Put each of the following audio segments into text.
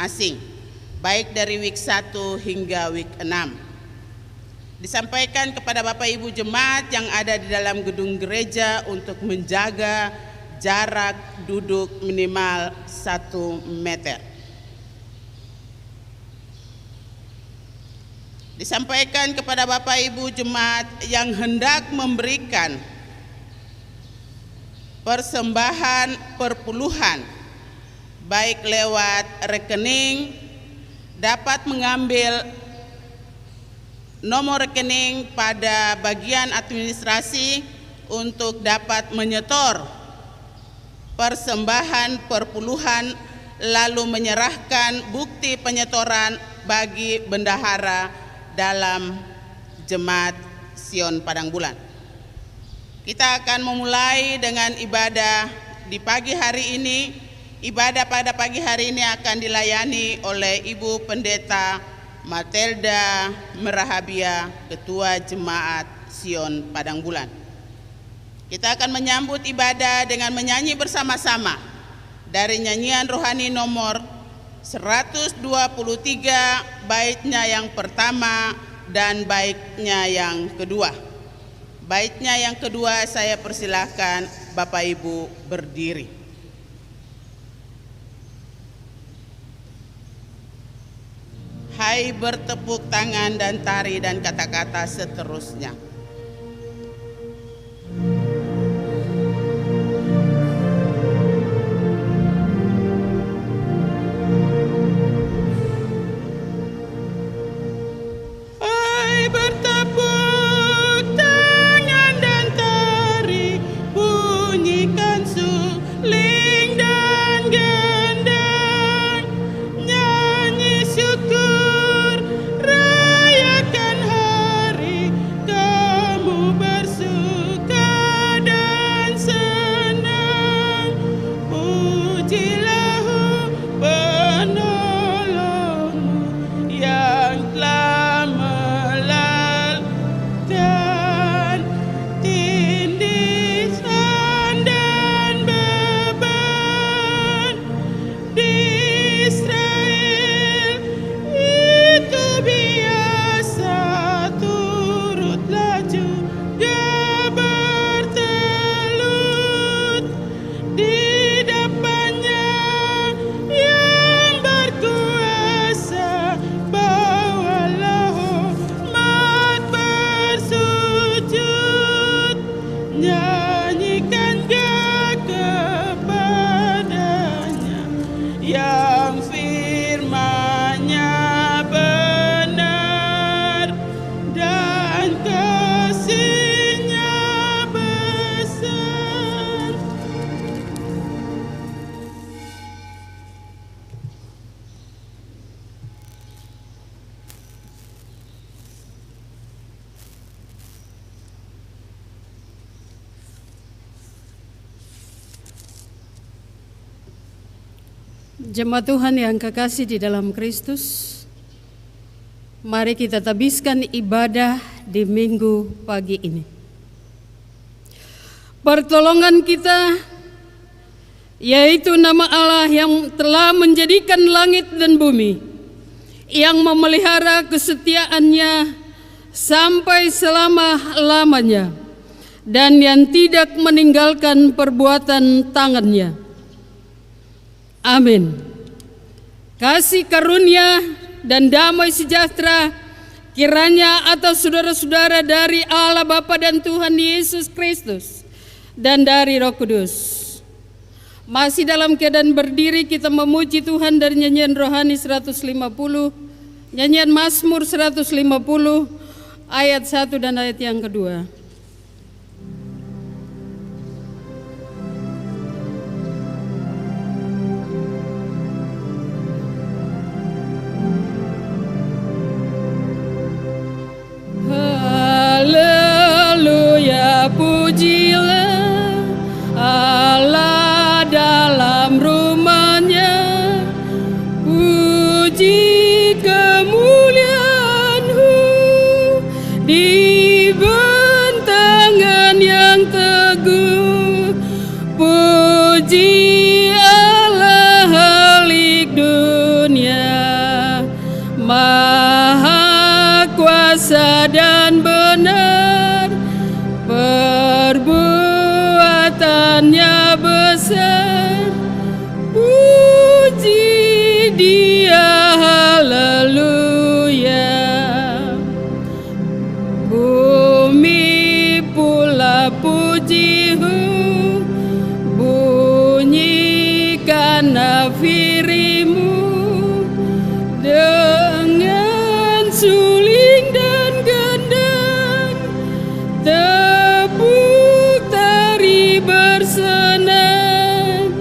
asing, baik dari week 1 hingga week 6. Disampaikan kepada Bapak Ibu jemaat yang ada di dalam gedung gereja untuk menjaga jarak duduk minimal 1 meter. Disampaikan kepada Bapak Ibu jemaat yang hendak memberikan persembahan perpuluhan baik lewat rekening dapat mengambil nomor rekening pada bagian administrasi untuk dapat menyetor persembahan perpuluhan lalu menyerahkan bukti penyetoran bagi bendahara dalam Jemaat Sion Padang Bulan. Kita akan memulai dengan ibadah di pagi hari ini. Ibadah pada pagi hari ini akan dilayani oleh Ibu Pendeta Matilda Merahabia, Ketua Jemaat Sion Padang Bulan. Kita akan menyambut ibadah dengan menyanyi bersama-sama dari nyanyian rohani nomor 123, baitnya yang pertama dan baitnya yang kedua. Baitnya yang kedua saya persilahkan Bapak Ibu berdiri. Hai bertepuk tangan dan tari dan kata-kata seterusnya. Hai bertepuk tangan dan tari, bunyikan suling dan gendang, nyanyi syukur, rayakan hari kamu bersuka dan senang. Pujilah penolongmu yang telah melalkan tindisan dan beban di Israel. Itu biasa turutlah juga bertelut di depannya yang berkuasa. Bawalah hormat bersujud, nyanyikan kepadanya yang firman-Nya benar dan kasih-Nya besar. Jemaat Tuhan yang kekasih di dalam Kristus, mari kita tabiskan ibadah di minggu pagi ini. Pertolongan kita yaitu nama Allah yang telah menjadikan langit dan bumi, yang memelihara kesetiaan-Nya sampai selama-lamanya, dan yang tidak meninggalkan perbuatan tangan-Nya. Amin. Kasih karunia dan damai sejahtera kiranya atas saudara-saudara dari Allah Bapa dan Tuhan Yesus Kristus dan dari Roh Kudus. Masih dalam keadaan berdiri kita memuji Tuhan dari nyanyian rohani 150, nyanyian Mazmur 150 ayat 1 dan ayat yang kedua. Haleluya, pujilah Allah dalam rumah-Nya, puji kemuliaan-Hu di bentangan yang teguh, puji Allah halik dunia. Maha kuasa dan benar, perbuatannya besar. Puji Dia, haleluya. Bumi pula pujimu, bunyikan nafirimu dengan suling dan gendang, tepuk tari bersenang,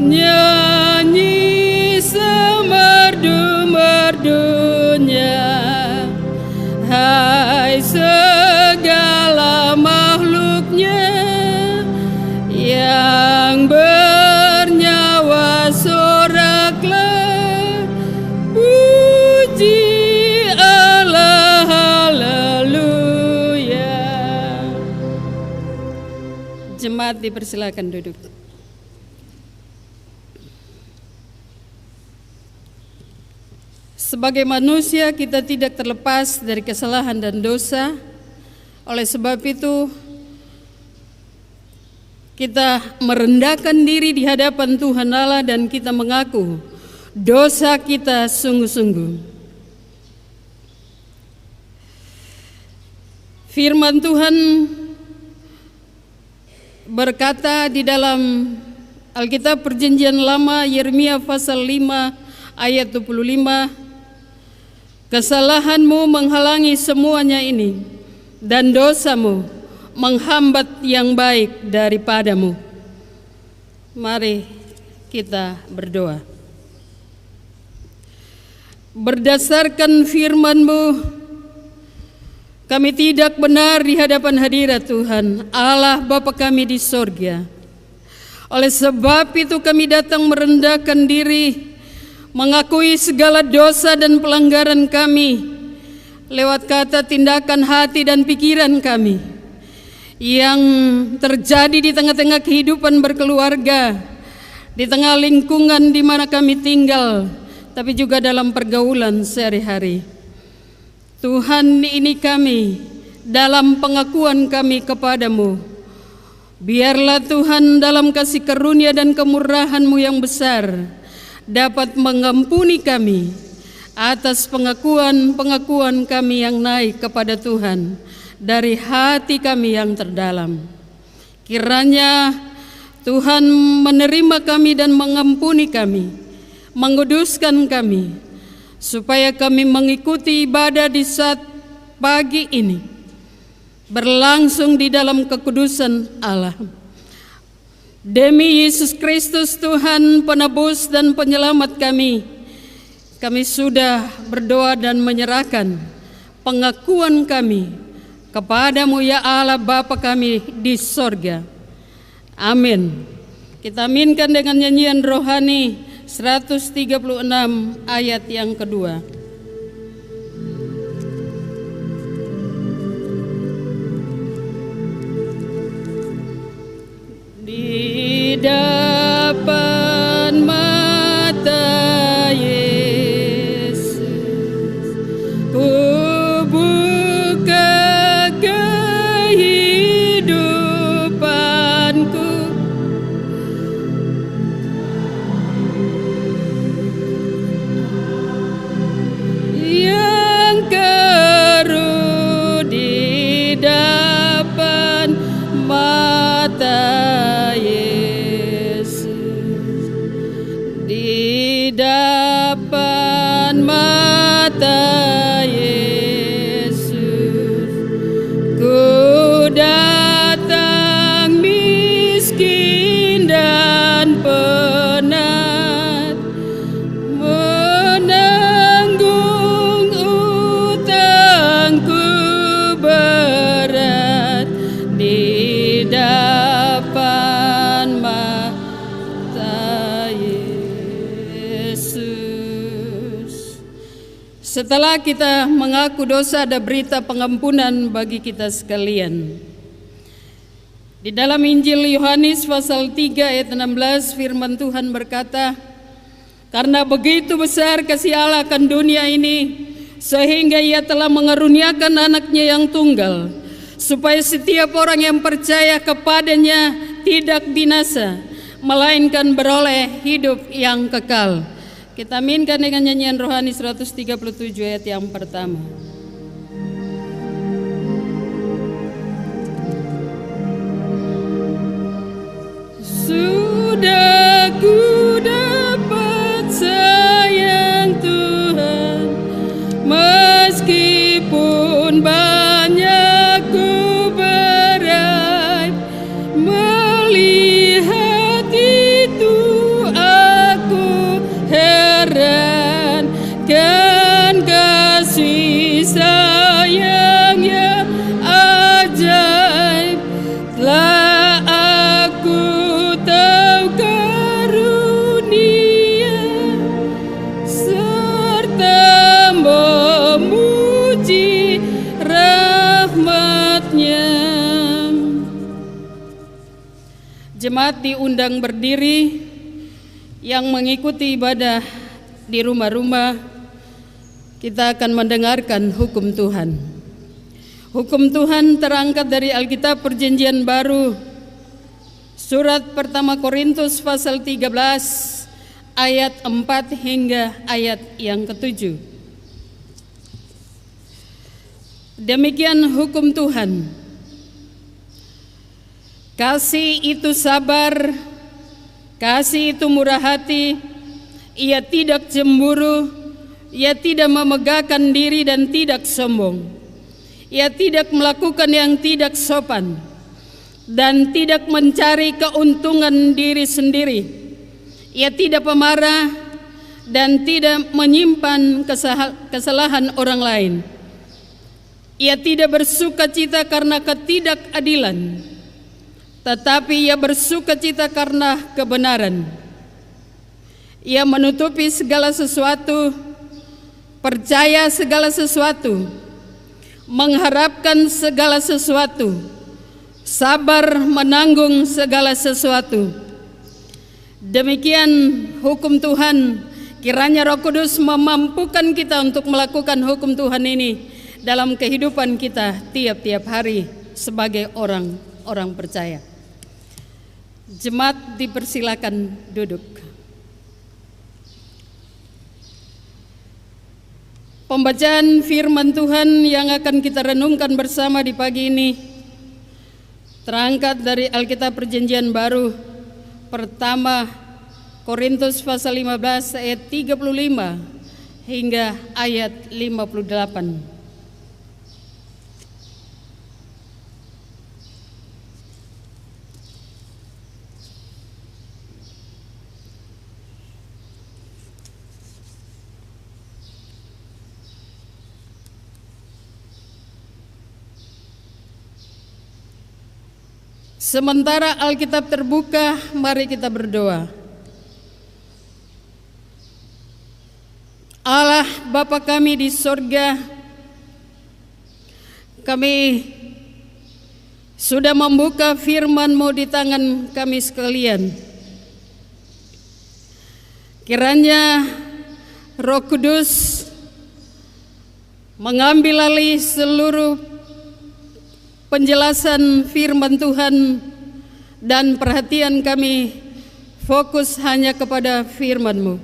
nyanyi semerdu-merdunya. Hai segala makhluknya yang bernyawa, soraklah puji Allah, haleluya. Jemaat dipersilakan duduk. Sebagai manusia kita tidak terlepas dari kesalahan dan dosa. Oleh sebab itu kita merendahkan diri di hadapan Tuhan Allah dan kita mengaku dosa kita sungguh-sungguh. Firman Tuhan berkata di dalam Alkitab Perjanjian Lama, Yeremia pasal 5 ayat 25, kesalahanmu menghalangi semuanya ini, dan dosamu menghambat yang baik daripadamu. Mari kita berdoa. Berdasarkan firman-Mu, kami tidak benar di hadapan hadirat Tuhan, Allah Bapa kami di sorga. Oleh sebab itu kami datang merendahkan diri, mengakui segala dosa dan pelanggaran kami lewat kata, tindakan, hati, dan pikiran kami yang terjadi di tengah-tengah kehidupan berkeluarga, di tengah lingkungan di mana kami tinggal, tapi juga dalam pergaulan sehari-hari. Tuhan, ini kami dalam pengakuan kami kepadamu. Biarlah Tuhan dalam kasih karunia dan kemurahan-Mu yang besar dapat mengampuni kami atas pengakuan-pengakuan kami yang naik kepada Tuhan dari hati kami yang terdalam. Kiranya Tuhan menerima kami dan mengampuni kami, menguduskan kami, supaya kami mengikuti ibadah di saat pagi ini berlangsung di dalam kekudusan Allah. Demi Yesus Kristus Tuhan, penebus dan penyelamat kami sudah berdoa dan menyerahkan pengakuan kami kepadamu ya Allah Bapa kami di sorga. Amin. Kita aminkan dengan nyanyian rohani 136 ayat yang kedua. Di depan mata Yesus, ku buka kehidupanku, yang keruh di depan mata depan mata Yesus, ku datang miskin dan penat, menanggung utangku berat di depan mata Yesus. Setelah kita mengaku dosa, ada berita pengampunan bagi kita sekalian. Di dalam Injil Yohanes pasal 3 ayat 16 firman Tuhan berkata, karena begitu besar kasih Allah akan dunia ini, sehingga Ia telah mengaruniakan anaknya yang tunggal, supaya setiap orang yang percaya kepadanya tidak binasa, melainkan beroleh hidup yang kekal. Kita aminkan dengan nyanyian rohani 137 ayat yang pertama. Sudah ku dapat sayang Tuhan, meskipun banyak ku beraib, melihat itu aku heran, kan kasih sayang yang ajaib telah aku tahu karunia, serta memuji rahmat-Nya. Jemaat diundang berdiri yang mengikuti ibadah di rumah-rumah. Kita akan mendengarkan hukum Tuhan. Hukum Tuhan terangkat dari Alkitab Perjanjian Baru, surat pertama Korintus pasal 13 ayat 4 hingga ayat yang ke-7. Demikian hukum Tuhan. Kasih itu sabar, kasih itu murah hati, ia tidak cemburu, ia tidak memegahkan diri dan tidak sombong. Ia tidak melakukan yang tidak sopan dan tidak mencari keuntungan diri sendiri. Ia tidak pemarah dan tidak menyimpan kesalahan orang lain. Ia tidak bersukacita karena ketidakadilan, tetapi ia bersukacita karena kebenaran. Ia menutupi segala sesuatu, percaya segala sesuatu, mengharapkan segala sesuatu, sabar menanggung segala sesuatu. Demikian hukum Tuhan. Kiranya Roh Kudus memampukan kita untuk melakukan hukum Tuhan ini dalam kehidupan kita tiap-tiap hari sebagai orang percaya. Jemaat dipersilakan duduk. Pembacaan firman Tuhan yang akan kita renungkan bersama di pagi ini terangkat dari Alkitab Perjanjian Baru, pertama Korintus pasal 15 ayat 35 hingga ayat 58. Sementara Alkitab terbuka, mari kita berdoa. Allah Bapa kami di sorga, kami sudah membuka firman-Mu di tangan kami sekalian. Kiranya Roh Kudus mengambil alih seluruh penjelasan firman Tuhan dan perhatian kami fokus hanya kepada firman-Mu.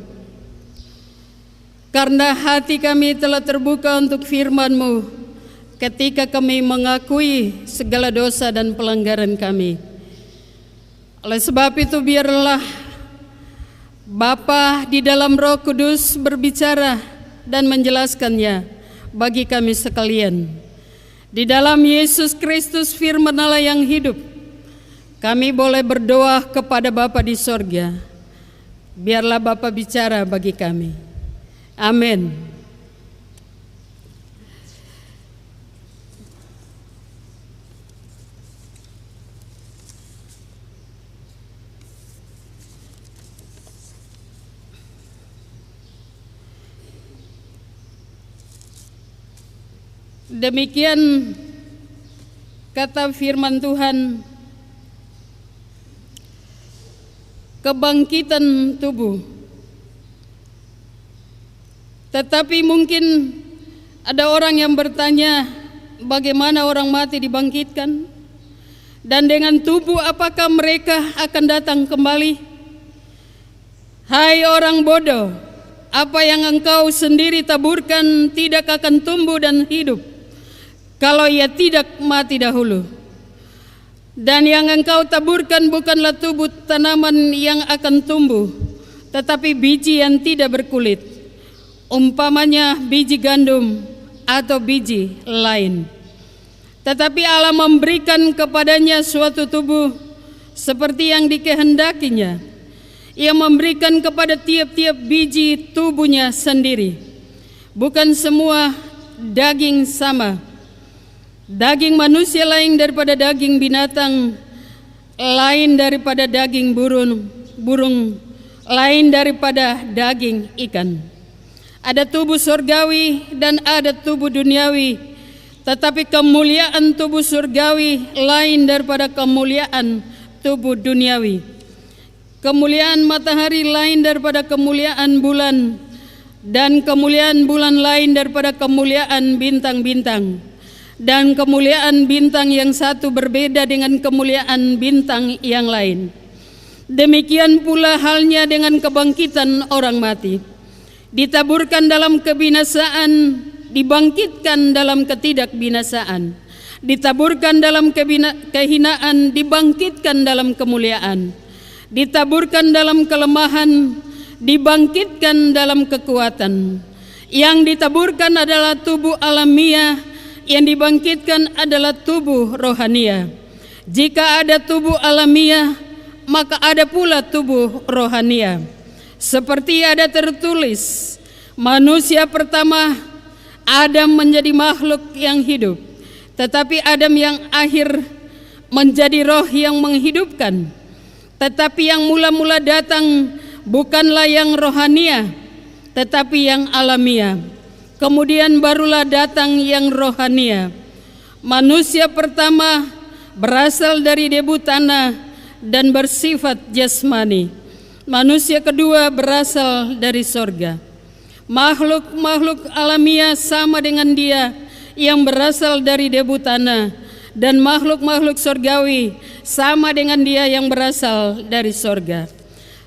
Karena hati kami telah terbuka untuk firman-Mu ketika kami mengakui segala dosa dan pelanggaran kami. Oleh sebab itu biarlah Bapa di dalam Roh Kudus berbicara dan menjelaskannya bagi kami sekalian. Di dalam Yesus Kristus firman Allah yang hidup, kami boleh berdoa kepada Bapa di sorga. Biarlah Bapa bicara bagi kami. Amin. Demikian kata firman Tuhan, kebangkitan tubuh. Tetapi mungkin Ada orang yang bertanya, bagaimana orang mati dibangkitkan? Dan dengan tubuh apakah mereka akan datang kembali? Hai orang bodoh, apa yang engkau sendiri taburkan tidak akan tumbuh dan hidup kalau ia tidak mati dahulu. Dan yang engkau taburkan bukanlah tubuh tanaman yang akan tumbuh, tetapi biji yang tidak berkulit, umpamanya biji gandum atau biji lain. Tetapi Allah memberikan kepadanya suatu tubuh seperti yang dikehendakinya. Ia memberikan kepada tiap-tiap biji tubuhnya sendiri. Bukan semua daging sama. Daging manusia lain daripada daging binatang, lain daripada daging burung, lain daripada daging ikan. Ada tubuh surgawi dan ada tubuh duniawi, tetapi kemuliaan tubuh surgawi lain daripada kemuliaan tubuh duniawi. Kemuliaan matahari lain daripada kemuliaan bulan, dan kemuliaan bulan lain daripada kemuliaan bintang-bintang. Dan kemuliaan bintang yang satu berbeda dengan kemuliaan bintang yang lain. Demikian pula halnya dengan kebangkitan orang mati. Ditaburkan dalam kebinasaan, dibangkitkan dalam ketidakbinasaan. Ditaburkan dalam kehinaan, dibangkitkan dalam kemuliaan. Ditaburkan dalam kelemahan, dibangkitkan dalam kekuatan. Yang ditaburkan adalah tubuh alamiah, yang dibangkitkan adalah tubuh rohania. Jika ada tubuh alamiah, maka ada pula tubuh rohania. Seperti ada tertulis, manusia pertama Adam menjadi makhluk yang hidup, tetapi Adam yang akhir menjadi roh yang menghidupkan. Tetapi yang mula-mula datang bukanlah yang rohania, tetapi yang alamiah. Kemudian barulah datang yang rohania. Manusia pertama berasal dari debu tanah dan bersifat jasmani. Manusia kedua berasal dari sorga. Makhluk-makhluk alamiah sama dengan dia yang berasal dari debu tanah, dan makhluk-makhluk sorgawi sama dengan dia yang berasal dari sorga.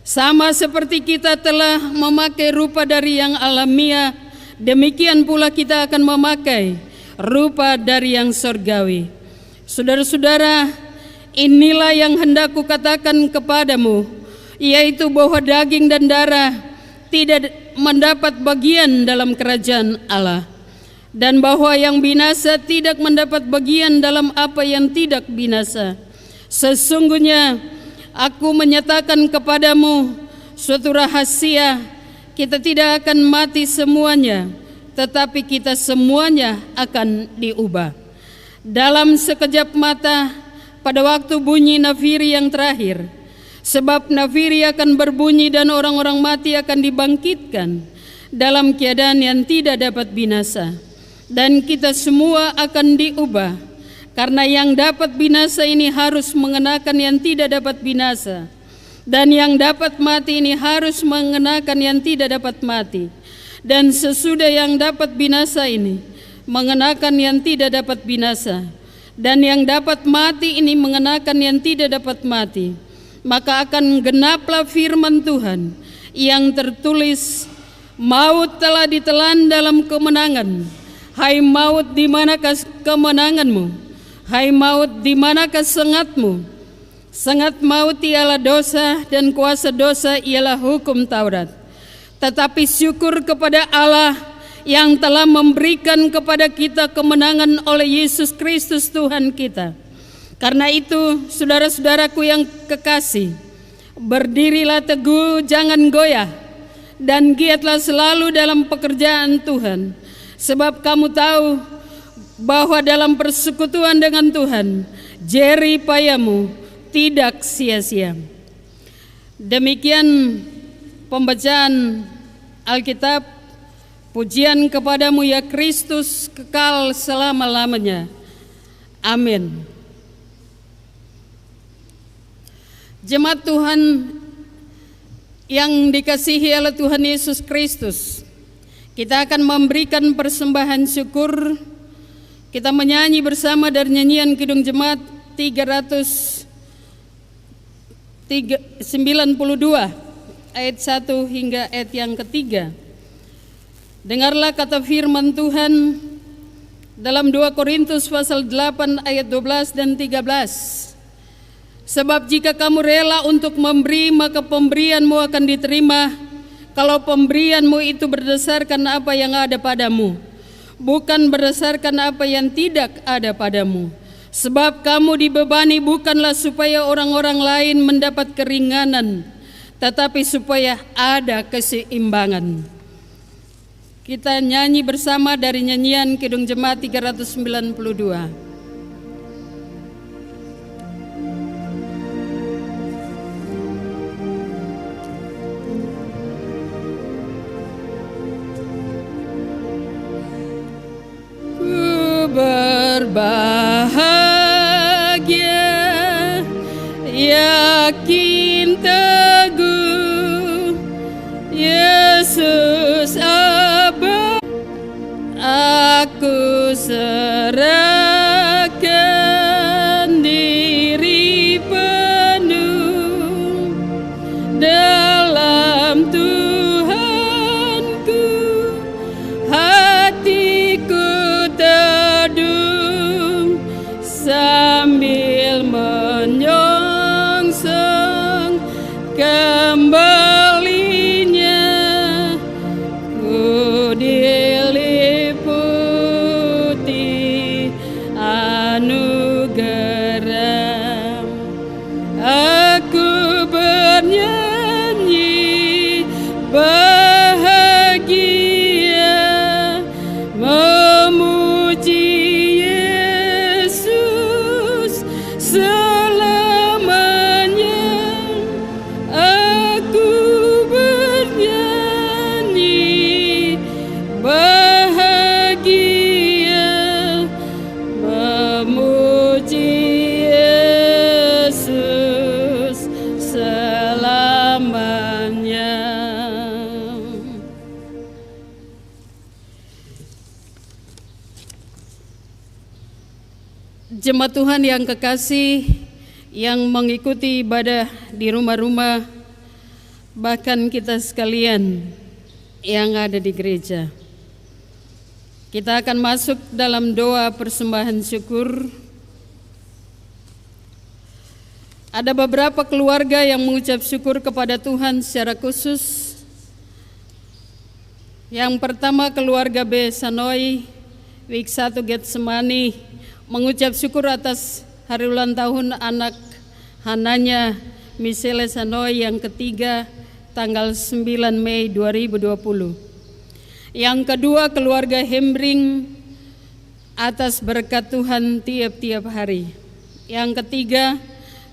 Sama seperti kita telah memakai rupa dari yang alamiah, demikian pula kita akan memakai rupa dari yang sorgawi. Saudara-saudara, inilah yang hendak kukatakan kepadamu, yaitu bahwa daging dan darah tidak mendapat bagian dalam kerajaan Allah, dan bahwa yang binasa tidak mendapat bagian dalam apa yang tidak binasa. Sesungguhnya aku menyatakan kepadamu suatu rahasia, kita tidak akan mati semuanya, tetapi kita semuanya akan diubah. Dalam sekejap mata, pada waktu bunyi nafiri yang terakhir. Sebab nafiri akan berbunyi dan orang-orang mati akan dibangkitkan dalam keadaan yang tidak dapat binasa. Dan kita semua akan diubah, karena yang dapat binasa ini harus mengenakan yang tidak dapat binasa, dan yang dapat mati ini harus mengenakan yang tidak dapat mati. Dan sesudah yang dapat binasa ini mengenakan yang tidak dapat binasa, dan yang dapat mati ini mengenakan yang tidak dapat mati, maka akan genaplah firman Tuhan yang tertulis, maut telah ditelan dalam kemenangan. Hai maut, di manakah kemenanganmu? Hai maut, di manakah sengatmu? Sengat maut ialah dosa, dan kuasa dosa ialah hukum Taurat. Tetapi syukur kepada Allah yang telah memberikan kepada kita kemenangan oleh Yesus Kristus Tuhan kita. Karena itu, saudara-saudaraku yang kekasih, berdirilah teguh, jangan goyah, dan giatlah selalu dalam pekerjaan Tuhan. Sebab kamu tahu bahwa dalam persekutuan dengan Tuhan, jerih payamu tidak sia-sia. Demikian pembacaan Alkitab. Pujian kepadamu ya Kristus, kekal selama-lamanya. Amin. Jemaat Tuhan yang dikasihi oleh Tuhan Yesus Kristus, Kita akan memberikan persembahan syukur. Kita menyanyi bersama dari nyanyian Kidung Jemaat 392 ayat 1 hingga ayat yang ketiga. Dengarlah kata firman Tuhan dalam 2 Korintus pasal 8 ayat 12 dan 13. Sebab jika kamu rela untuk memberi, maka pemberianmu akan diterima, kalau pemberianmu itu berdasarkan apa yang ada padamu, bukan berdasarkan apa yang tidak ada padamu. Sebab kamu dibebani bukanlah supaya orang-orang lain mendapat keringanan, tetapi supaya ada keseimbangan. Kita nyanyi bersama dari nyanyian Kidung Jemaat 392. Berbahagia, yakin teguh, Yesus abadi, aku serahkan diri penuh dalam Tuhanku, hatiku teduh sambil menyongsong kembalinya, ku diliputi anugerah. Aku bernyanyi bahagia, memuji Yesus selamanya. Aku bernyanyi bahagia, memuji Yesus selamanya. Jemaat Tuhan yang kekasih, yang mengikuti ibadah di rumah-rumah, bahkan kita sekalian yang ada di gereja, kita akan masuk dalam doa persembahan syukur. Ada beberapa keluarga yang mengucap syukur kepada Tuhan secara khusus. Yang pertama, keluarga B. Sanoi, Week 1 Getsemani, mengucap syukur atas hari ulang tahun anak Hananya Michelle Sanoi yang ketiga tanggal 9 Mei 2020. Yang kedua, keluarga Hembring atas berkat Tuhan tiap-tiap hari. Yang ketiga,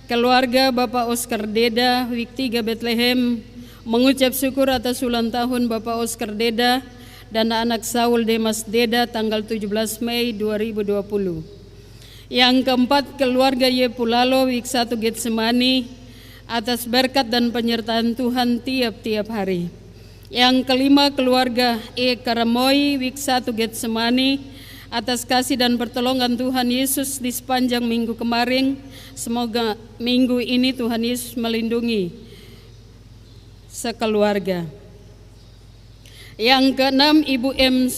keluarga Bapak Oscar Deda, Week 3 Bethlehem, mengucap syukur atas ulang tahun Bapak Oscar Deda dan anak Saul Demas Deda tanggal 17 Mei 2020. Yang keempat, keluarga Yepulalo, Week 1 Getsemani, atas berkat dan penyertaan Tuhan tiap-tiap hari. Yang kelima, keluarga E. Karamoy, Week 1 Getsemani, atas kasih dan pertolongan Tuhan Yesus di sepanjang minggu kemarin. Semoga minggu ini Tuhan Yesus melindungi sekeluarga. Yang keenam, Ibu M.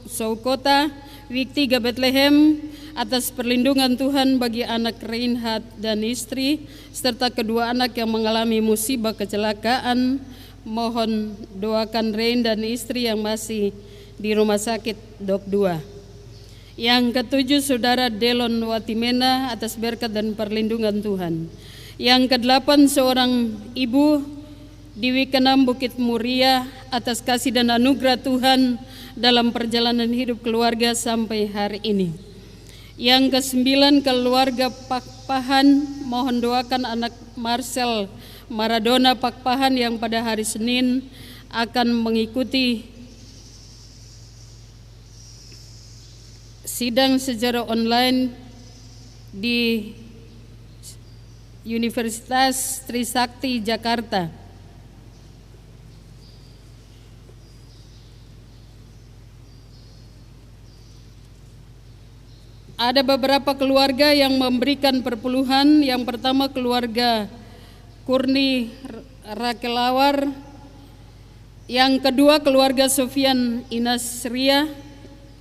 Soukota, Week 3 Bethlehem, atas perlindungan Tuhan bagi anak Reinhard dan istri, serta kedua anak yang mengalami musibah kecelakaan. Mohon doakan Rein dan istri yang masih di rumah sakit Dok 2. Yang ketujuh, Saudara Delon Watimena, atas berkat dan perlindungan Tuhan. Yang kedelapan, seorang ibu di Week 6 Bukit Muria, atas kasih dan anugerah Tuhan dalam perjalanan hidup keluarga sampai hari ini. Yang kesembilan, keluarga Pakpahan, mohon doakan anak Marcel Maradona Pakpahan yang pada hari Senin akan mengikuti sidang secara online di Universitas Trisakti Jakarta. ada beberapa keluarga yang memberikan perpuluhan. Yang pertama keluarga Kurni Rakelawar, yang kedua keluarga Sofian Inasria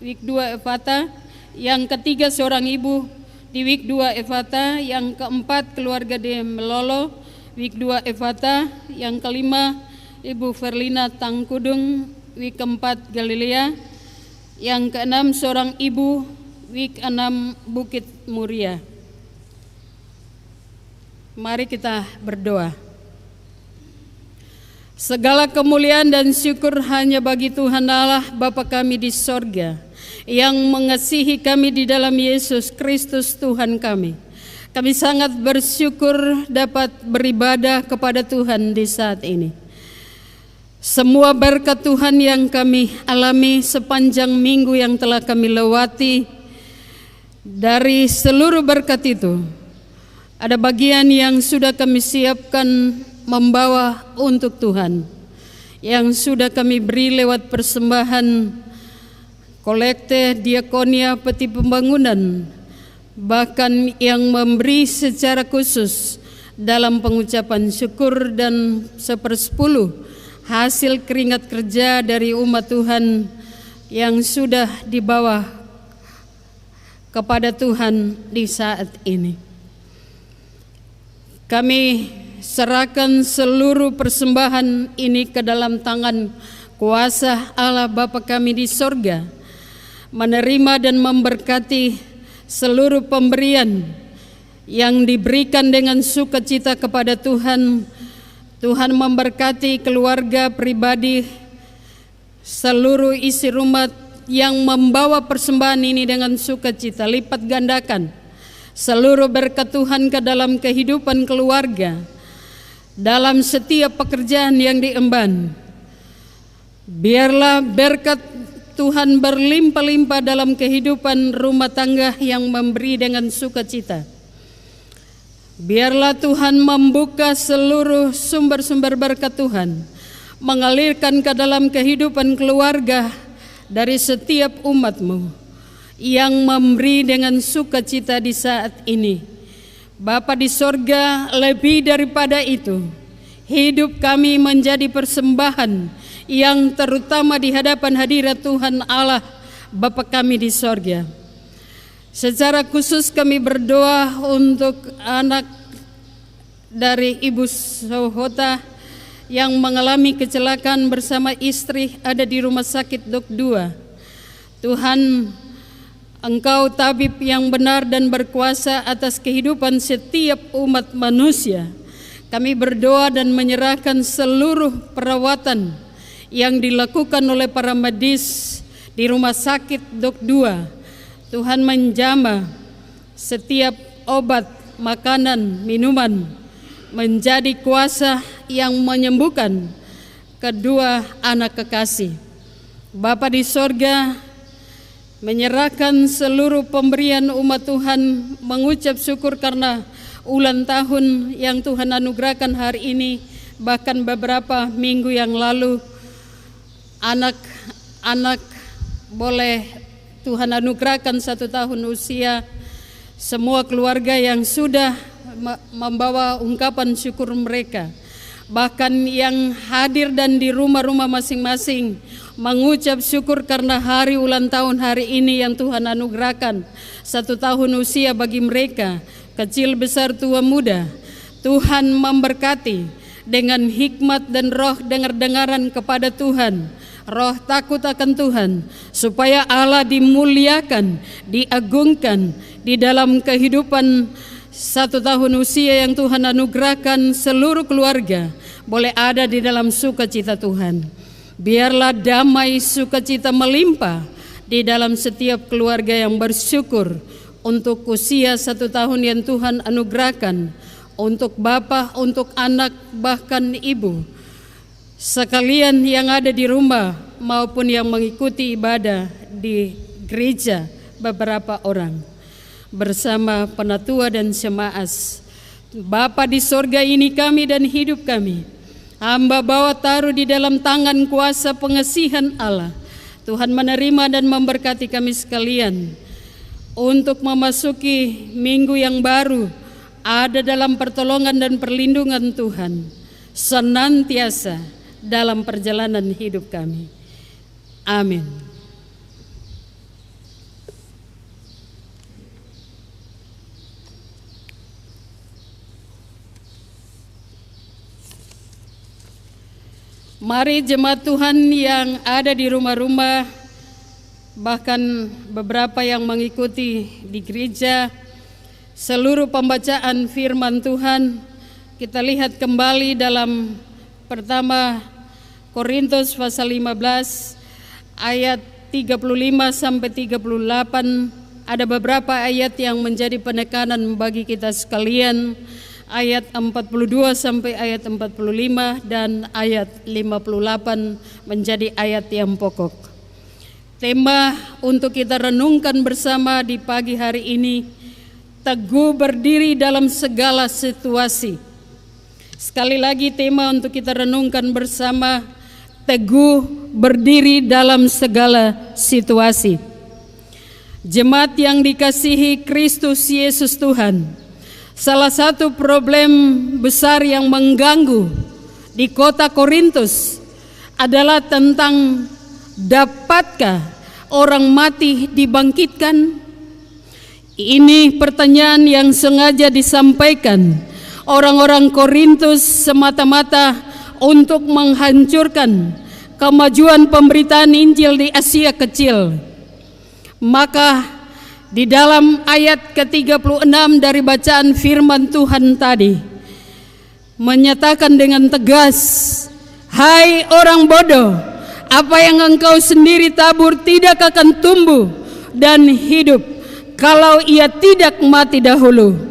Wik 2 Efata, yang ketiga seorang ibu di Wik 2 Efata, yang keempat keluarga de Melolo Wik 2 Efata, yang kelima Ibu Verlina Tangkudung Wik 4 Galilea, yang keenam seorang ibu Wik 6 Bukit Muria. Mari kita berdoa. Segala kemuliaan dan syukur hanya bagi Tuhan Allah Bapa kami di sorga, yang mengasihi kami di dalam Yesus Kristus Tuhan kami. Kami sangat bersyukur dapat beribadah kepada Tuhan di saat ini. Semua berkat Tuhan yang kami alami sepanjang minggu yang telah kami lewati, dari seluruh berkat itu, ada bagian yang sudah kami siapkan membawa untuk Tuhan, yang sudah kami beri lewat persembahan kolekte, diakonia, peti pembangunan, bahkan yang memberi secara khusus dalam pengucapan syukur dan 1/10 hasil keringat kerja dari umat Tuhan yang sudah dibawa kepada Tuhan di saat ini. Kami serahkan seluruh persembahan ini ke dalam tangan kuasa Allah Bapa kami di sorga, menerima dan memberkati seluruh pemberian yang diberikan dengan sukacita kepada Tuhan. Tuhan memberkati keluarga pribadi, seluruh isi rumah yang membawa persembahan ini dengan sukacita, lipat gandakan seluruh berkat Tuhan ke dalam kehidupan keluarga, dalam setiap pekerjaan yang diemban. Biarlah berkat Tuhan berlimpah-limpah dalam kehidupan rumah tangga yang memberi dengan sukacita. Biarlah Tuhan membuka seluruh sumber-sumber berkat Tuhan, mengalirkan ke dalam kehidupan keluarga dari setiap umat-Mu yang memberi dengan sukacita di saat ini. Bapa di sorga, lebih daripada itu, hidup kami menjadi persembahan yang terutama di hadapan hadirat Tuhan Allah Bapa kami di sorga. Secara khusus kami berdoa untuk anak dari Ibu Sohota yang mengalami kecelakaan bersama istri ada di rumah sakit Dok 2. Tuhan, Engkau tabib yang benar dan berkuasa atas kehidupan setiap umat manusia. Kami berdoa dan menyerahkan seluruh perawatan yang dilakukan oleh para medis di rumah sakit Dok 2. Tuhan menjamah setiap obat, makanan, minuman menjadi kuasa yang menyembuhkan kedua anak kekasih. Bapa di sorga, menyerahkan seluruh pemberian umat Tuhan, mengucap syukur karena ulang tahun yang Tuhan anugerahkan hari ini, bahkan beberapa minggu yang lalu anak-anak boleh Tuhan anugerahkan 1 tahun usia. Semua keluarga yang sudah membawa ungkapan syukur mereka, bahkan yang hadir dan di rumah-rumah masing-masing mengucap syukur karena hari ulang tahun hari ini yang Tuhan anugerahkan 1 tahun usia bagi mereka, kecil, besar, tua, muda. Tuhan memberkati dengan hikmat dan roh dengar-dengaran kepada Tuhan, roh takut akan Tuhan, supaya Allah dimuliakan, diagungkan di dalam kehidupan 1 tahun usia yang Tuhan anugerahkan. Seluruh keluarga boleh ada di dalam sukacita Tuhan. Biarlah damai sukacita melimpah di dalam setiap keluarga yang bersyukur untuk usia 1 tahun yang Tuhan anugerahkan, untuk bapa, untuk anak, bahkan ibu sekalian yang ada di rumah maupun yang mengikuti ibadah di gereja, beberapa orang bersama penatua dan jemaat. Bapa di sorga, ini kami dan hidup kami hamba bawa taruh di dalam tangan kuasa pengasihan Allah. Tuhan menerima dan memberkati kami sekalian untuk memasuki minggu yang baru, ada dalam pertolongan dan perlindungan Tuhan senantiasa dalam perjalanan hidup kami. Amin. Mari jemaat Tuhan yang ada di rumah-rumah, bahkan beberapa yang mengikuti di gereja, seluruh pembacaan firman Tuhan kita lihat kembali dalam pertama Korintus pasal 15 ayat 35 sampai 38. Ada beberapa ayat yang menjadi penekanan bagi kita sekalian, ayat 42 sampai ayat 45 dan ayat 58 menjadi ayat yang pokok. Tema untuk kita renungkan bersama di pagi hari ini, teguh berdiri dalam segala situasi. Sekali lagi tema untuk kita renungkan bersama, teguh berdiri dalam segala situasi. Jemaat yang dikasihi Kristus Yesus Tuhan, salah satu problem besar yang mengganggu di kota Korintus adalah tentang dapatkah orang mati dibangkitkan? Ini pertanyaan yang sengaja disampaikan orang-orang Korintus semata-mata untuk menghancurkan kemajuan pemberitaan Injil di Asia Kecil. Maka di dalam ayat ke-36 dari bacaan firman Tuhan tadi menyatakan dengan tegas, "Hai orang bodoh, apa yang engkau sendiri tabur tidak akan tumbuh dan hidup kalau ia tidak mati dahulu."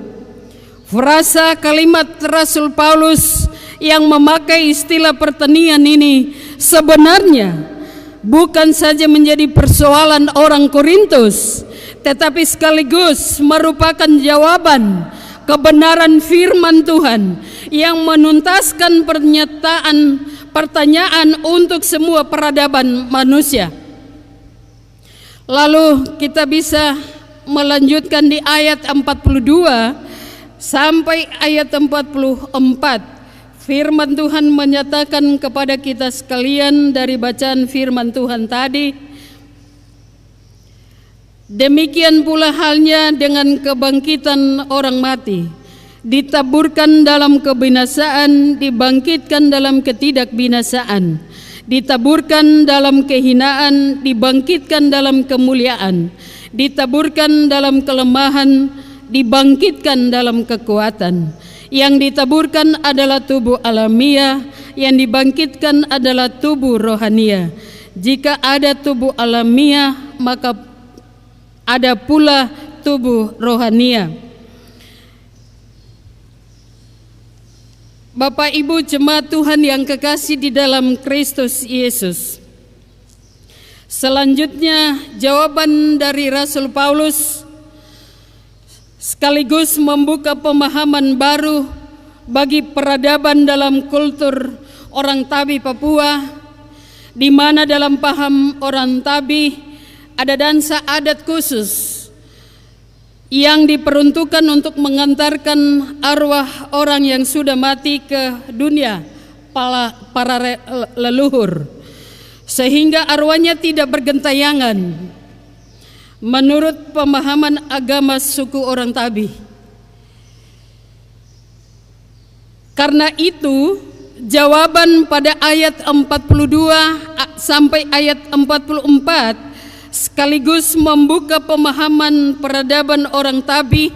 Frasa kalimat Rasul Paulus yang memakai istilah pertanian ini sebenarnya bukan saja menjadi persoalan orang Korintus, tetapi sekaligus merupakan jawaban kebenaran firman Tuhan yang menuntaskan pertanyaan untuk semua peradaban manusia. Lalu kita bisa melanjutkan di ayat 42 sampai ayat 44. Firman Tuhan menyatakan kepada kita sekalian dari bacaan firman Tuhan tadi, demikian pula halnya dengan kebangkitan orang mati. Ditaburkan dalam kebinasaan, dibangkitkan dalam ketidakbinasaan. Ditaburkan dalam kehinaan, dibangkitkan dalam kemuliaan. Ditaburkan dalam kelemahan, dibangkitkan dalam kekuatan. Yang ditaburkan adalah tubuh alamiah, yang dibangkitkan adalah tubuh rohania. Jika ada tubuh alamiah, maka ada pula tubuh rohania. Bapak Ibu jemaat Tuhan yang kekasih di dalam Kristus Yesus, selanjutnya jawaban dari Rasul Paulus sekaligus membuka pemahaman baru bagi peradaban dalam kultur orang Tabi Papua, di mana dalam paham orang Tabi ada dansa adat khusus yang diperuntukkan untuk mengantarkan arwah orang yang sudah mati ke dunia para leluhur, sehingga arwahnya tidak bergentayangan menurut pemahaman agama suku orang Tabi. Karena itu, jawaban pada ayat 42 sampai ayat 44 sekaligus membuka pemahaman peradaban orang Tabi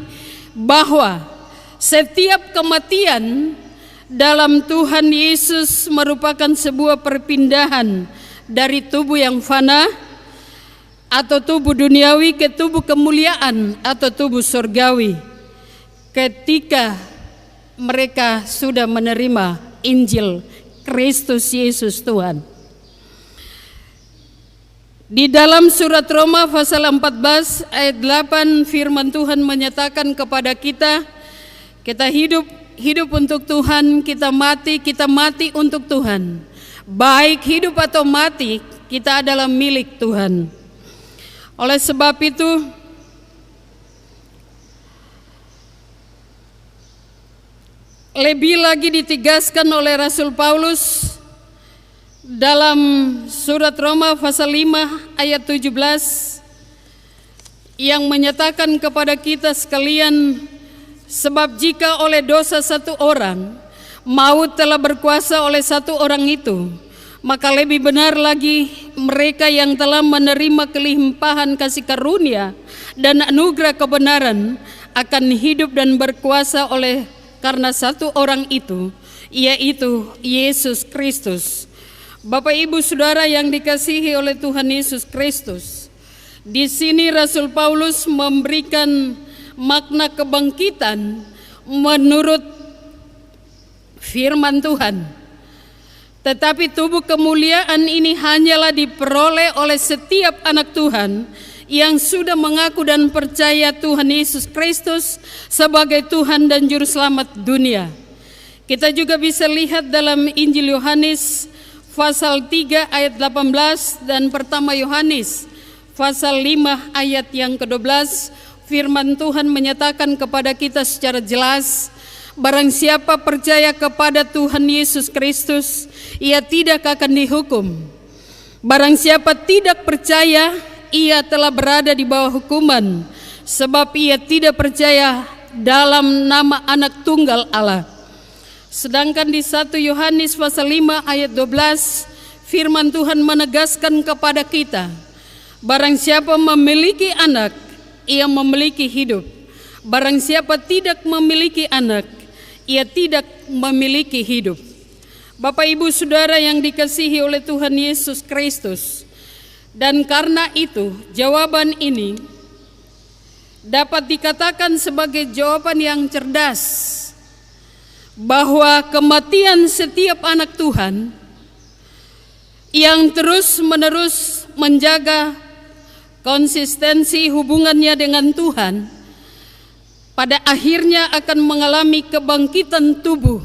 bahwa setiap kematian dalam Tuhan Yesus merupakan sebuah perpindahan dari tubuh yang fana atau tubuh duniawi ke tubuh kemuliaan atau tubuh surgawi ketika mereka sudah menerima Injil Kristus Yesus Tuhan. Di dalam surat Roma pasal 14 ayat 8 firman Tuhan menyatakan kepada kita, kita hidup untuk Tuhan, kita mati untuk Tuhan. Baik hidup atau mati, kita adalah milik Tuhan. Oleh sebab itu, lebih lagi ditegaskan oleh Rasul Paulus dalam surat Roma pasal 5 ayat 17 yang menyatakan kepada kita sekalian, sebab jika oleh dosa satu orang maut telah berkuasa oleh satu orang itu, maka lebih benar lagi mereka yang telah menerima kelimpahan kasih karunia dan anugerah kebenaran akan hidup dan berkuasa oleh karena satu orang itu, yaitu Yesus Kristus. Bapak Ibu Saudara yang dikasihi oleh Tuhan Yesus Kristus, di sini Rasul Paulus memberikan makna kebangkitan menurut firman Tuhan. Tetapi tubuh kemuliaan ini hanyalah diperoleh oleh setiap anak Tuhan yang sudah mengaku dan percaya Tuhan Yesus Kristus sebagai Tuhan dan Juru Selamat dunia. Kita juga bisa lihat dalam Injil Yohanes pasal 3 ayat 18 dan pertama Yohanes pasal 5 ayat yang ke-12, firman Tuhan menyatakan kepada kita secara jelas, barang siapa percaya kepada Tuhan Yesus Kristus, ia tidak akan dihukum. Barang siapa tidak percaya, ia telah berada di bawah hukuman, sebab ia tidak percaya dalam nama Anak Tunggal Allah. Sedangkan di 1 Yohanes pasal 5 ayat 12, firman Tuhan menegaskan kepada kita, barang siapa memiliki anak, ia memiliki hidup. Barang siapa tidak memiliki anak, ia tidak memiliki hidup. Bapak Ibu Saudara yang dikasihi oleh Tuhan Yesus Kristus, dan karena itu jawaban ini dapat dikatakan sebagai jawaban yang cerdas, bahwa kematian setiap anak Tuhan yang terus-menerus menjaga konsistensi hubungannya dengan Tuhan, pada akhirnya akan mengalami kebangkitan tubuh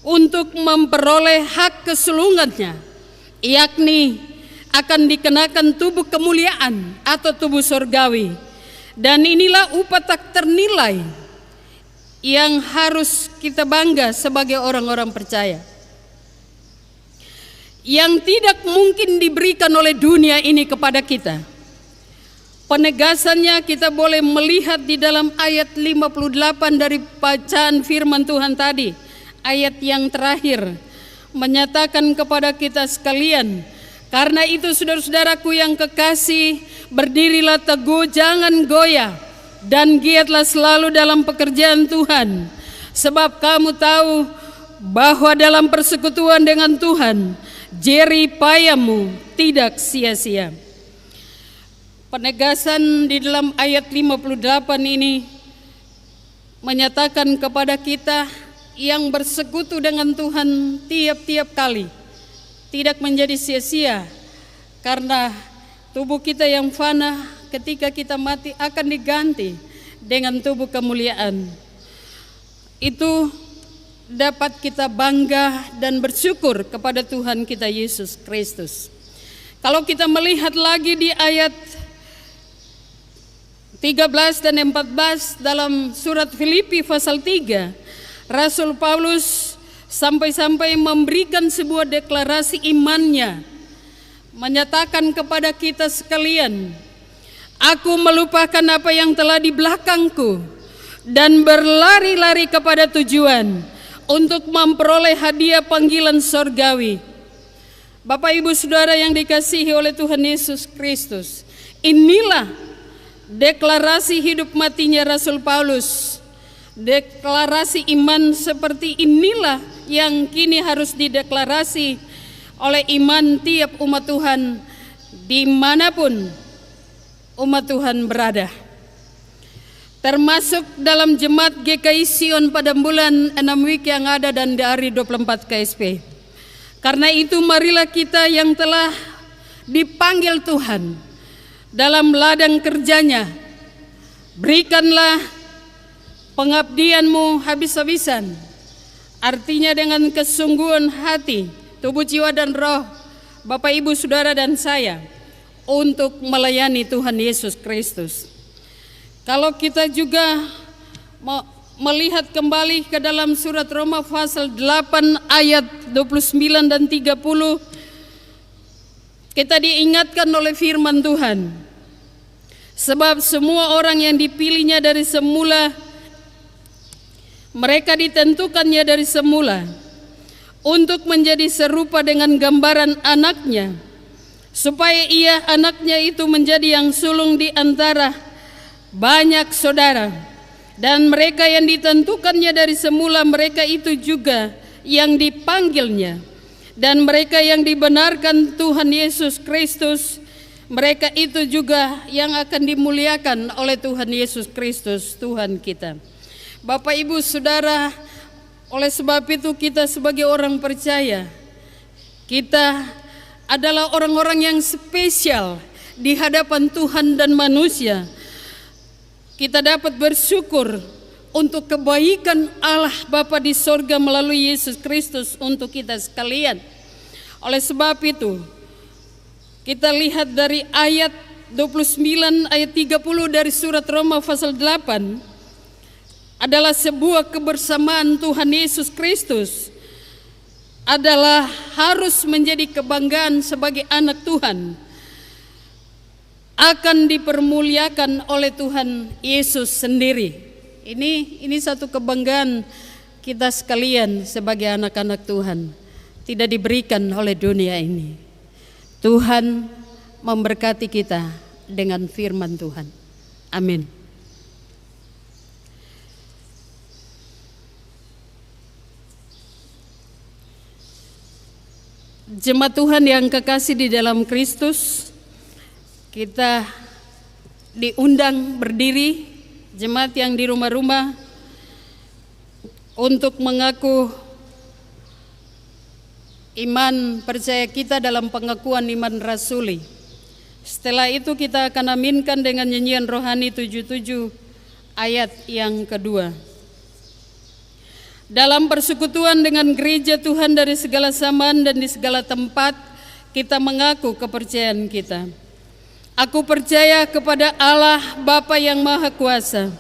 untuk memperoleh hak kesulungannya, yakni akan dikenakan tubuh kemuliaan atau tubuh surgawi. Dan inilah upah tak ternilai yang harus kita bangga sebagai orang-orang percaya, yang tidak mungkin diberikan oleh dunia ini kepada kita. Penegasannya kita boleh melihat di dalam ayat 58 dari bacaan firman Tuhan tadi. Ayat yang terakhir menyatakan kepada kita sekalian, karena itu saudara-saudaraku yang kekasih, berdirilah teguh, jangan goyah, dan giatlah selalu dalam pekerjaan Tuhan. Sebab kamu tahu bahwa dalam persekutuan dengan Tuhan, jerih payahmu tidak sia-sia. Penegasan di dalam ayat 58 ini menyatakan kepada kita yang bersekutu dengan Tuhan tiap-tiap kali tidak menjadi sia-sia, karena tubuh kita yang fana ketika kita mati akan diganti dengan tubuh kemuliaan. Itu dapat kita bangga dan bersyukur kepada Tuhan kita Yesus Kristus. Kalau kita melihat lagi di ayat 13 dan 14 dalam surat Filipi pasal 3, Rasul Paulus sampai-sampai memberikan sebuah deklarasi imannya, menyatakan kepada kita sekalian, aku melupakan apa yang telah di belakangku dan berlari-lari kepada tujuan untuk memperoleh hadiah panggilan sorgawi. Bapak Ibu Saudara yang dikasihi oleh Tuhan Yesus Kristus, inilah deklarasi hidup matinya Rasul Paulus. Deklarasi iman seperti inilah yang kini harus dideklarasi oleh iman tiap umat Tuhan dimanapun umat Tuhan berada, termasuk dalam jemaat GKI Sion pada bulan 6 week yang ada dan dari 24 KSP. Karena itu marilah kita yang telah dipanggil Tuhan dalam ladang kerjanya, berikanlah pengabdianmu habis-habisan, artinya dengan kesungguhan hati, tubuh, jiwa, dan roh, Bapak, Ibu, Saudara, dan saya, untuk melayani Tuhan Yesus Kristus. Kalau kita juga melihat kembali ke dalam surat Roma pasal 8 ayat 29 dan 30, kita diingatkan oleh firman Tuhan. Sebab semua orang yang dipilihnya dari semula, mereka ditentukannya dari semula untuk menjadi serupa dengan gambaran anaknya, supaya ia anaknya itu menjadi yang sulung di antara banyak saudara. Dan mereka yang ditentukannya dari semula, mereka itu juga yang dipanggilnya. Dan mereka yang dibenarkan Tuhan Yesus Kristus, mereka itu juga yang akan dimuliakan oleh Tuhan Yesus Kristus, Tuhan kita. Bapak, Ibu, Saudara, oleh sebab itu kita sebagai orang percaya, kita adalah orang-orang yang spesial di hadapan Tuhan dan manusia. Kita dapat bersyukur untuk kebaikan Allah Bapa di sorga melalui Yesus Kristus untuk kita sekalian. Oleh sebab itu, kita lihat dari ayat 29 ayat 30 dari surat Roma pasal 8 adalah sebuah kebersamaan Tuhan Yesus Kristus, adalah harus menjadi kebanggaan sebagai anak Tuhan, akan dipermuliakan oleh Tuhan Yesus sendiri. Ini satu kebanggaan kita sekalian sebagai anak-anak Tuhan, tidak diberikan oleh dunia ini. Tuhan memberkati kita dengan firman Tuhan. Amin. Jemaat Tuhan yang kekasih di dalam Kristus, kita diundang berdiri, jemaat yang di rumah-rumah, untuk mengaku iman percaya kita dalam pengakuan iman rasuli. Setelah itu kita akan aminkan dengan nyanyian rohani 77 ayat yang kedua. Dalam persekutuan dengan gereja Tuhan dari segala zaman dan di segala tempat, kita mengaku kepercayaan kita. Aku percaya kepada Allah Bapa yang Maha Kuasa,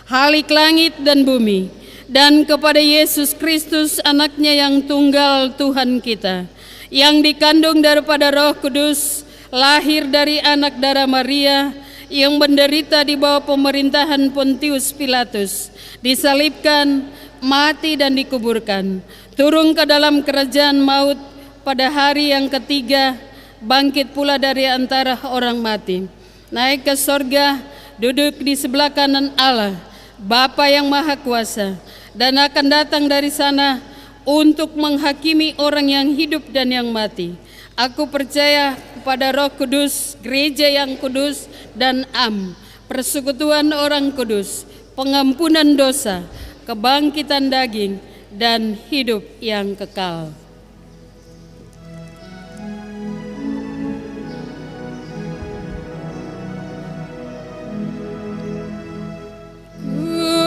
Khalik langit dan bumi, dan kepada Yesus Kristus anaknya yang tunggal Tuhan kita, yang dikandung daripada Roh Kudus, lahir dari anak darah Maria, yang menderita di bawah pemerintahan Pontius Pilatus, disalibkan, mati dan dikuburkan, turun ke dalam kerajaan maut, pada hari yang ketiga bangkit pula dari antara orang mati, naik ke sorga, duduk di sebelah kanan Allah Bapa yang Maha Kuasa, dan akan datang dari sana untuk menghakimi orang yang hidup dan yang mati. Aku percaya kepada Roh Kudus, gereja yang kudus dan persekutuan orang kudus, pengampunan dosa, kebangkitan daging, dan hidup yang kekal.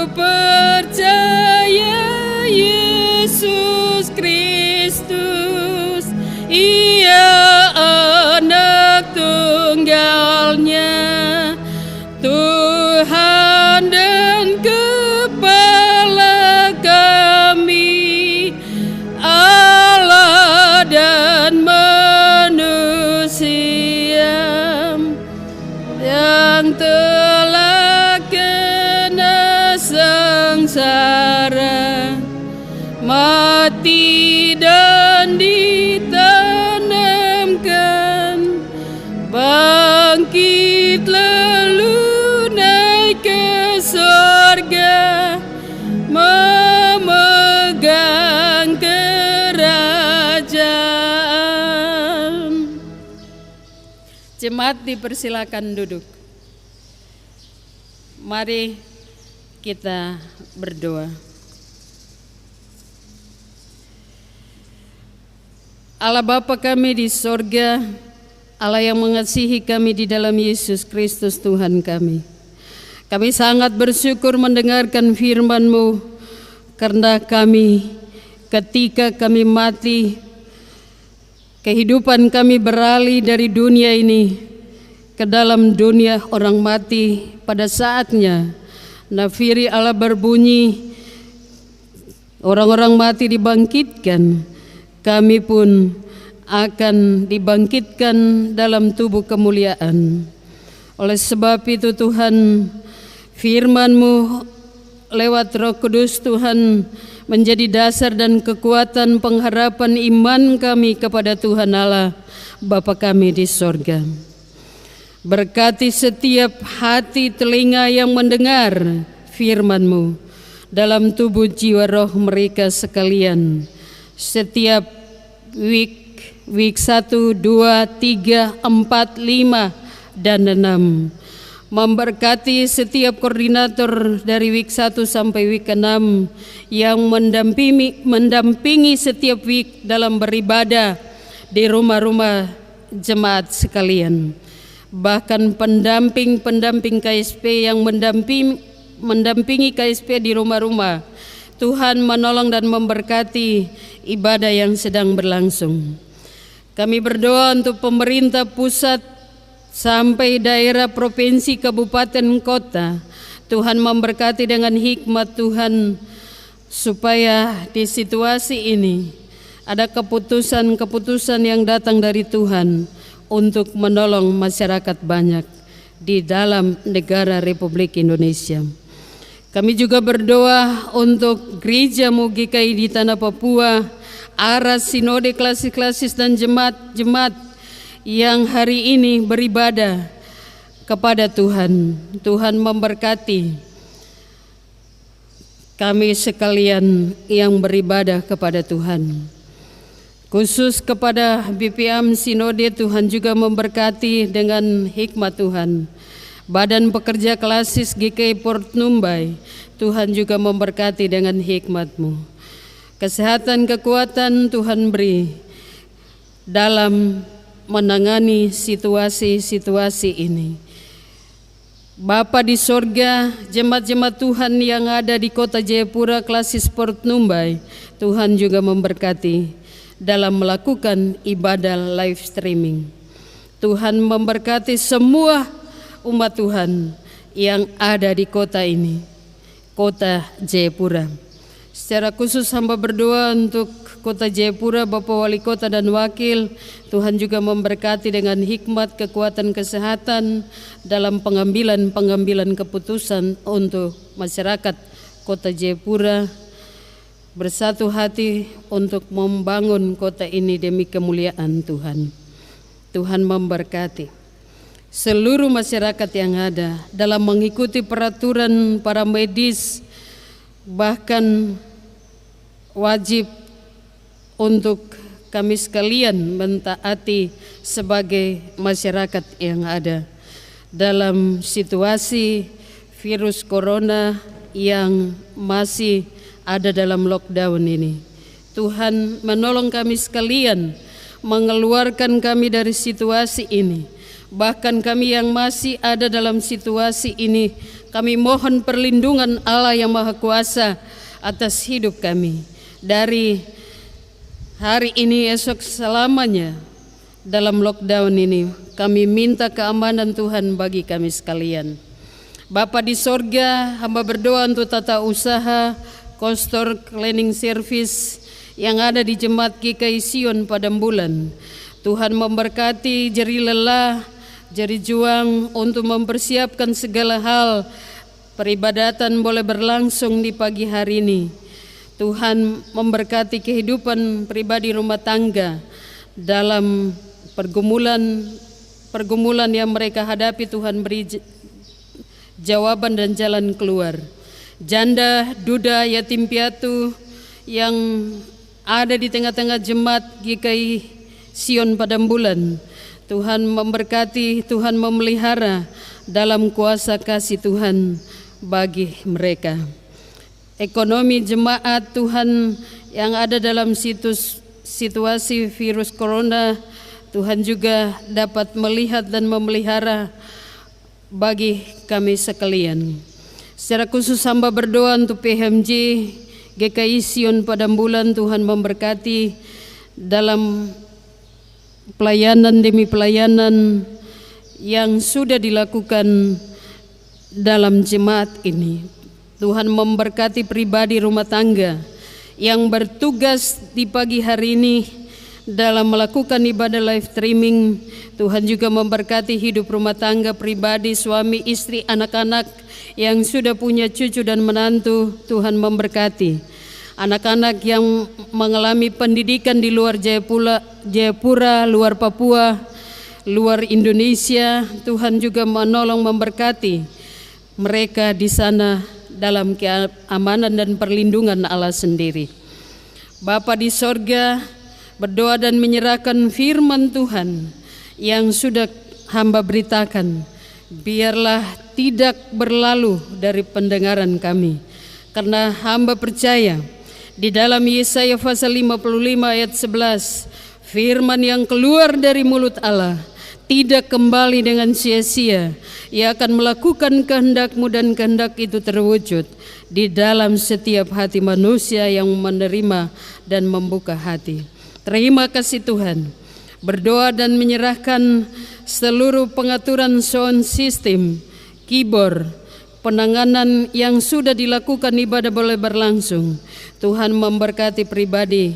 Percaya Yesus Kristus, Ia anak tunggalnya, Tuhan dan Kepala kami, Allah dan manusia, yang telah kena sengsara, mati dan ditanamkan, bangkit lalu naik ke sorga, memegang kerajaan. Jemaat dipersilakan duduk. Mari kita berdoa. Allah Bapa kami di sorga, Allah yang mengasihi kami di dalam Yesus Kristus Tuhan kami. Kami sangat bersyukur mendengarkan firman-Mu, karena kami ketika kami mati, kehidupan kami beralih dari dunia ini ke dalam dunia orang mati. Pada saatnya nafiri Allah berbunyi, orang-orang mati dibangkitkan, kami pun akan dibangkitkan dalam tubuh kemuliaan. Oleh sebab itu Tuhan, firman-Mu lewat Roh Kudus Tuhan menjadi dasar dan kekuatan pengharapan iman kami kepada Tuhan Allah Bapa kami di sorga. Berkati setiap hati telinga yang mendengar firman-Mu dalam tubuh jiwa roh mereka sekalian. Setiap week 1, 2, 3, 4, 5, dan 6. Memberkati setiap koordinator dari week 1 sampai week 6 yang mendampingi setiap week dalam beribadah di rumah-rumah jemaat sekalian. Bahkan pendamping KSP yang mendampingi KSP di rumah-rumah. Tuhan menolong dan memberkati ibadah yang sedang berlangsung. Kami berdoa untuk pemerintah pusat sampai daerah, provinsi, kabupaten, kota. Tuhan memberkati dengan hikmat Tuhan, supaya di situasi ini ada keputusan-keputusan yang datang dari Tuhan untuk menolong masyarakat banyak di dalam negara Republik Indonesia. Kami juga berdoa untuk gereja-Mu GKI di Tanah Papua, arah sinode klasis-klasis dan jemaat-jemaat yang hari ini beribadah kepada Tuhan. Tuhan memberkati kami sekalian yang beribadah kepada Tuhan. Khusus kepada BPM Sinode, Tuhan juga memberkati dengan hikmat Tuhan. Badan Pekerja Klasis GKI Port Numbai, Tuhan juga memberkati dengan hikmat-Mu. Kesehatan, kekuatan Tuhan beri dalam menangani situasi-situasi ini. Bapa di sorga, jemaat-jemaat Tuhan yang ada di kota Jayapura Klasis Port Numbai, Tuhan juga memberkati dalam melakukan ibadah live streaming. Tuhan memberkati semua umat Tuhan yang ada di kota ini, kota Jayapura. Secara khusus hamba berdoa untuk kota Jayapura, Bapak Wali Kota dan Wakil. Tuhan juga memberkati dengan hikmat, kekuatan, kesehatan dalam pengambilan keputusan untuk masyarakat kota Jayapura, bersatu hati untuk membangun kota ini demi kemuliaan Tuhan. Tuhan memberkati seluruh masyarakat yang ada dalam mengikuti peraturan para medis, bahkan wajib untuk kami sekalian mentaati sebagai masyarakat yang ada dalam situasi virus corona yang masih ada dalam lockdown ini. Tuhan menolong kami sekalian, mengeluarkan kami dari situasi ini. Bahkan kami yang masih ada dalam situasi ini, kami mohon perlindungan Allah yang Maha Kuasa atas hidup kami. Dari hari ini esok selamanya dalam lockdown ini, kami minta keamanan Tuhan bagi kami sekalian. Bapa di sorga, hamba berdoa untuk tata usaha, kostor cleaning service yang ada di Jemaat GKI Sion Padambulan. Tuhan memberkati jeri lelah, jeri juang untuk mempersiapkan segala hal. Peribadatan boleh berlangsung di pagi hari ini. Tuhan memberkati kehidupan pribadi rumah tangga dalam pergumulan yang mereka hadapi. Tuhan beri jawaban dan jalan keluar. Janda, duda, yatim piatu yang ada di tengah-tengah jemaat GKI Sion Padambulan, Tuhan memberkati, Tuhan memelihara dalam kuasa kasih Tuhan bagi mereka. Ekonomi jemaat Tuhan yang ada dalam situasi virus corona, Tuhan juga dapat melihat dan memelihara bagi kami sekalian. Secara khusus hamba berdoa untuk PMJ GKI Sion Padambulan, Tuhan memberkati dalam pelayanan demi pelayanan yang sudah dilakukan dalam jemaat ini. Tuhan memberkati pribadi rumah tangga yang bertugas di pagi hari ini dalam melakukan ibadah live streaming. Tuhan juga memberkati hidup rumah tangga pribadi, suami, istri, anak-anak yang sudah punya cucu dan menantu. Tuhan memberkati anak-anak yang mengalami pendidikan di luar Jayapura, luar Papua, luar Indonesia. Tuhan juga menolong memberkati mereka di sana dalam keamanan dan perlindungan Allah sendiri. Bapa di sorga, berdoa dan menyerahkan firman Tuhan yang sudah hamba beritakan, biarlah tidak berlalu dari pendengaran kami, karena hamba percaya di dalam Yesaya pasal 55 ayat 11, firman yang keluar dari mulut Allah tidak kembali dengan sia-sia. Ia akan melakukan kehendak-Mu dan kehendak itu terwujud di dalam setiap hati manusia yang menerima dan membuka hati. Terima kasih Tuhan. Berdoa dan menyerahkan seluruh pengaturan sound system, keyboard, penanganan yang sudah dilakukan ibadah boleh berlangsung. Tuhan memberkati pribadi,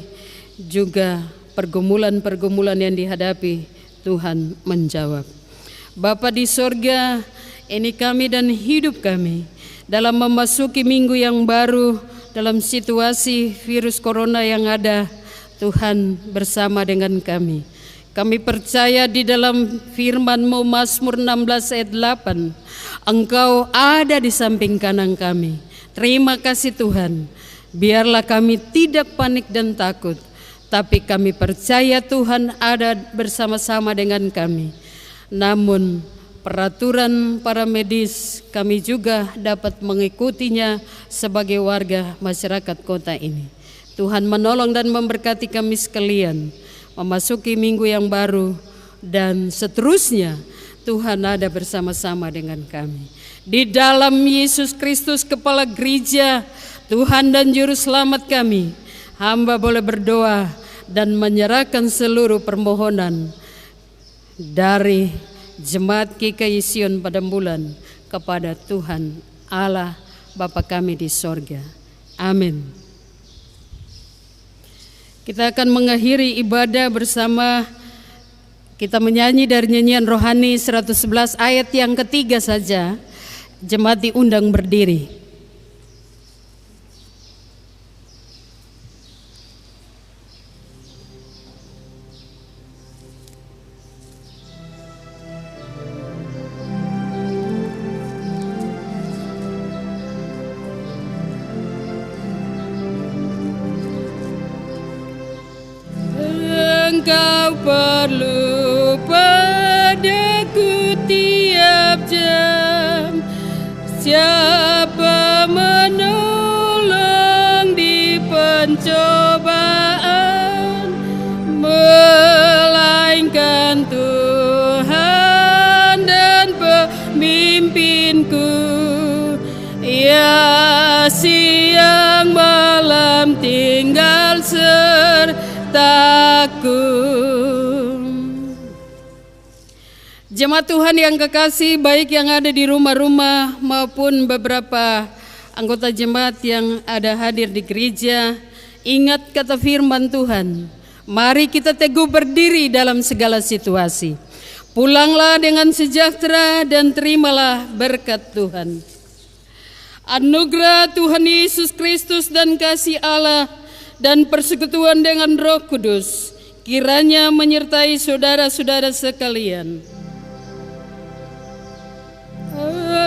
juga pergumulan-pergumulan yang dihadapi, Tuhan menjawab. Bapa di sorga, ini kami dan hidup kami dalam memasuki minggu yang baru dalam situasi virus corona yang ada. Tuhan bersama dengan kami. Kami percaya di dalam firman-Mu Mazmur 16 ayat 8, Engkau ada di samping kanan kami. Terima kasih Tuhan. Biarlah kami tidak panik dan takut, tapi kami percaya Tuhan ada bersama-sama dengan kami. Namun peraturan para medis kami juga dapat mengikutinya sebagai warga masyarakat kota ini. Tuhan menolong dan memberkati kami sekalian memasuki minggu yang baru dan seterusnya. Tuhan ada bersama-sama dengan kami. Di dalam Yesus Kristus Kepala Gereja, Tuhan dan Juru Selamat kami, hamba boleh berdoa dan menyerahkan seluruh permohonan dari Jemaat GKI Sion Padambulan kepada Tuhan Allah Bapa kami di sorga. Amin. Kita akan mengakhiri ibadah bersama kita menyanyi dari nyanyian rohani 111 ayat yang ketiga saja. Jemaat diundang berdiri. Engkau perlu padaku tiap jam, siapa menolong di pencobaan, melainkan Tuhan dan pemimpinku. Ya siang malam tinggal sertaku. Jemaat Tuhan yang kekasih, baik yang ada di rumah-rumah maupun beberapa anggota jemaat yang ada hadir di gereja, ingat kata firman Tuhan, mari kita teguh berdiri dalam segala situasi. Pulanglah dengan sejahtera dan terimalah berkat Tuhan. Anugerah Tuhan Yesus Kristus dan kasih Allah dan persekutuan dengan Roh Kudus kiranya menyertai saudara-saudara sekalian. Amin.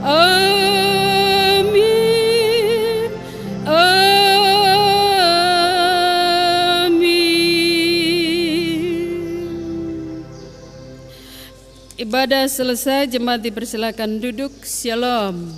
Amin. Amin. Ibadah selesai, jemaat dipersilakan duduk. Shalom.